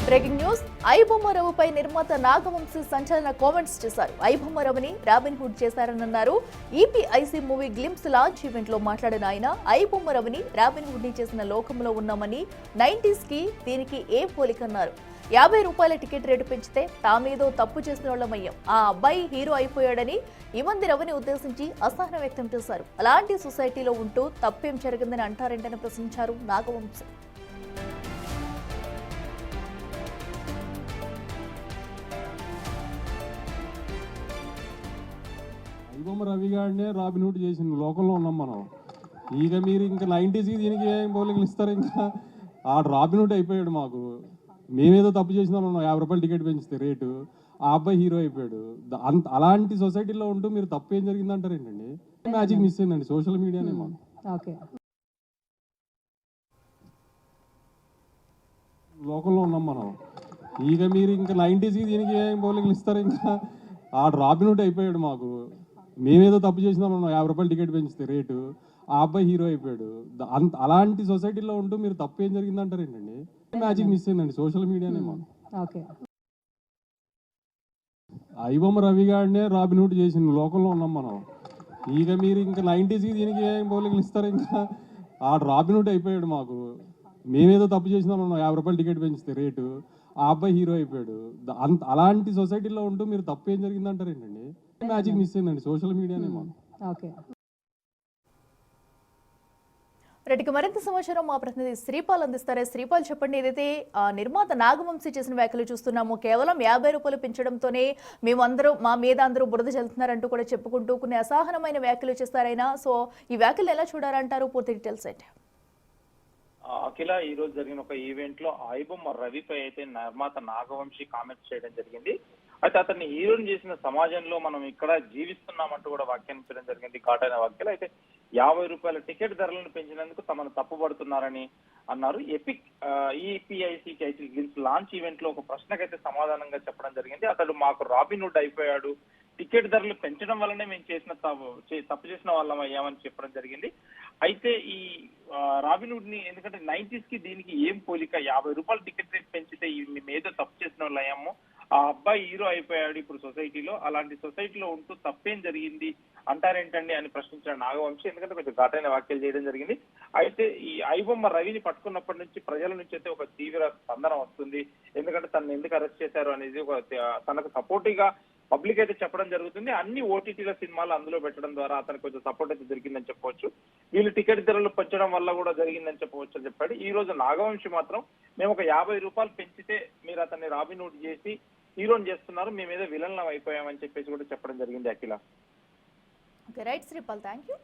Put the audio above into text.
Breaking news ఐబొమ్మరవుపై నిర్మాత నాగవంశీ సంచలన comments చేశారు. ఐబొమ్మరవుని రాబిన్ హుడ్ చేశారన్నారు. EPIC movie glimpse launch event లో మాట్లాడిన ఆయన ఐబొమ్మరవుని రాబిన్ హుడ్ ని చేసిన లోకంలో ఉన్నామని 90s కి దీనికి ఏ పోలికన్నారు. 50 రూపాయల టికెట్ రేటు పెంచితే తామేదో తప్పు చేసిన వాళ్ళమయ్యాం, ఆ అబ్బాయి హీరో అయిపోయాడని ఇమంది రవిని ఉద్దేశించి అసహనం వ్యక్తం చేశారు. అలాంటి సొసైటీలో ఉంటూ తప్పేం జరిగిందని అంటారేంటని ప్రశ్నించారు నాగవంశీ. ఐబొమ్మ రవి గారినే రాబిన్ హుడ్ చేసిన లోకంలో ఉన్నాం మనం. ఇక మీరు ఇంకా 90s దీనికి ఏం పోలికలు ఇస్తారు? ఇంకా ఆ రాబిన్ హుడ్ అయిపోయాడు మాకు. మేమేదో తప్పు చేసినా 50 రూపాయలు టికెట్ పెంచితే రేటు, ఆ అబ్బాయి హీరో అయిపోయాడు. అలాంటి సొసైటీలో ఉంటూ మీరు తప్పు ఏం జరిగింది అంటారు ఏంటండి? మ్యాజిక్ మిస్ అయిందండి సోషల్ మీడియానే మాకు. లోకంలో ఉన్నాం మనం. ఇక మీరు ఇంకా 90s దీనికి ఏం పోలికలు ఇస్తారు? ఇంకా ఆ రాబిన్ హుడ్ అయిపోయాడు మాకు. మేమేదో తప్పు చేసినా 50 రూపాయలు టికెట్ పెంచితే రేటు, ఆ అబ్బాయి హీరో అయిపోయాడు. అలాంటి సొసైటీలో ఉంటూ మీరు తప్పు ఏం జరిగింది అంటారు ఏంటండి? మ్యాజిక్ మిస్ అయిందండి సోషల్ మీడియానే మాకు. ఐబొమ్మ రవి గారినే రాబిన్ హుడ్ చేసిన లోకంలో ఉన్నాం మనం. ఇక మీరు ఇంకా 90s దీనికి ఏం పోలికలు ఇస్తారు? ఇంకా ఆ రాబిన్ హుడ్ అయిపోయాడు మాకు. మేమేదో తప్పు చేసినా 50 రూపాయలు టికెట్ పెంచితే రేటు, ఆ అబ్బాయి హీరో అయిపోయాడు. అలాంటి సొసైటీలో ఉంటూ మీరు తప్పు ఏం జరిగింది అంటారు ఏంటండి? మ్యాజిక్ మిస్ అయిందండి సోషల్ మీడియానే మాకు. రెడ్డికి మరింత సమాచారం మా ప్రతినిధి శ్రీపాల్ అందిస్తారే. శ్రీపాల్, చెప్పండి. ఏదైతే నిర్మాత నాగవంశీ చేసిన వ్యాఖ్యలు చూస్తున్నాము, కేవలం 50 రూపాయలు పెంచడంతోనే మేమందరూ మా మీద అందరూ బురద చల్లుతున్నారంటూ కూడా చెప్పుకుంటూ కొన్ని అసహనమైన వ్యాఖ్యలు చేస్తారైనా. సో ఈ వ్యాఖ్యలు ఎలా చూడాలంటారు? పూర్తి డీటెయిల్స్ ఏంటి? అఖిల, ఈ రోజు జరిగిన ఒక ఈవెంట్ లో ఐబొమ్మ రవిపై అయితే నిర్మాత నాగవంశీ కామెంట్స్ చేయడం జరిగింది. అయితే అతన్ని హీరోని చేసిన సమాజంలో మనం ఇక్కడ జీవిస్తున్నామంటూ కూడా వ్యాఖ్యానించడం జరిగింది. ఘాటైన వ్యాఖ్యలు. అయితే 50 రూపాయల టికెట్ ధరలను పెంచినందుకు తమను తప్పుపడుతున్నారని అన్నారు. Epic EPIC glimpse launch event లో ఒక ప్రశ్నకైతే సమాధానంగా చెప్పడం జరిగింది. అతడు మాకు రాబిన్ హుడ్ అయిపోయాడు, టికెట్ ధరలు పెంచడం వల్లనే మేము చేసిన తప్పు చేసిన వాళ్ళం అయ్యామని చెప్పడం జరిగింది. అయితే ఈ రాబిన్ హుడ్ ని, ఎందుకంటే 90s కి దీనికి ఏం పోలిక? 50 రూపాయల టికెట్ రేట్ పెంచితే మేము ఏదో తప్పు చేసిన వాళ్ళు అయ్యాము, ఆ అబ్బాయి హీరో అయిపోయాడు ఇప్పుడు సొసైటీలో. అలాంటి సొసైటీలో ఉంటూ తప్పేం జరిగింది అంటారేంటండి అని ప్రశ్నించాడు నాగవంశీ. ఎందుకంటే కొంచెం ఘాటైన వ్యాఖ్యలు చేయడం జరిగింది. అయితే ఈ ఐబొమ్మ రవిని పట్టుకున్నప్పటి నుంచి ప్రజల నుంచి అయితే ఒక తీవ్ర స్పందన వస్తుంది. ఎందుకంటే తనను ఎందుకు అరెస్ట్ చేశారు అనేది ఒక తనకు సపోర్టివ్ గా పబ్లిక్ అయితే చెప్పడం జరుగుతుంది. అన్ని ఓటీటీల సినిమాలు అందులో పెట్టడం ద్వారా అతనికి కొంచెం సపోర్ట్ అయితే దొరికిందని చెప్పవచ్చు. వీళ్ళు టికెట్ ధరలు పెంచడం వల్ల కూడా జరిగిందని చెప్పవచ్చు అని చెప్పాడు. ఈ రోజు నాగవంశి మాత్రం మేము ఒక 50 రూపాయలు పెంచితే మీరు అతన్ని రాబిన్ హుడ్ చేసి హీరోని చేస్తున్నారు, మేమేదో విలన్లం అయిపోయామని చెప్పేసి కూడా చెప్పడం జరిగింది. Akhila. Right Sripal, thank you.